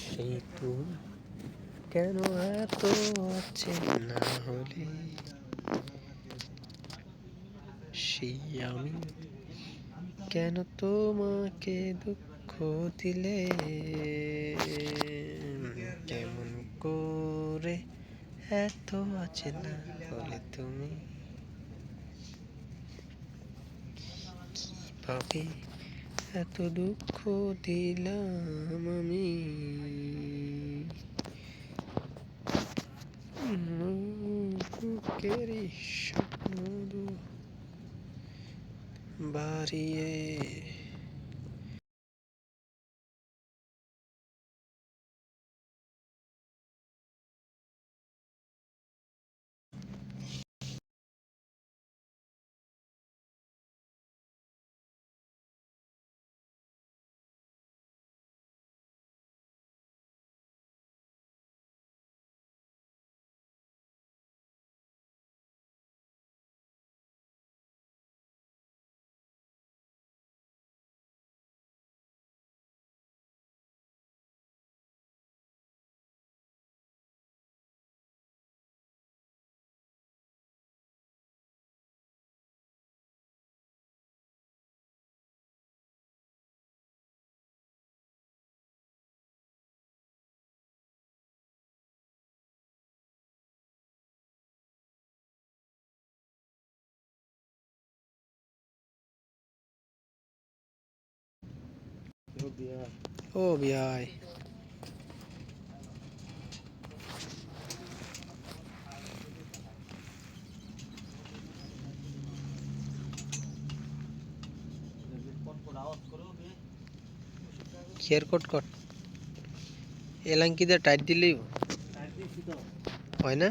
সেই তুমি কেন এত অচেনা হলে, সেই আমি কেন তোমাকে দুঃখ দিলে, কেমন করে এত অচেনা হলে তুমি, কিভাবে এত দুঃখ দিলাম আমি, বুকেরই স্বপ্ন বাড়িয়ে। ও বিয়াই কেয়ার কোড কট এলাঙ্কি দিয়ে টাইট দিলেই হয় না।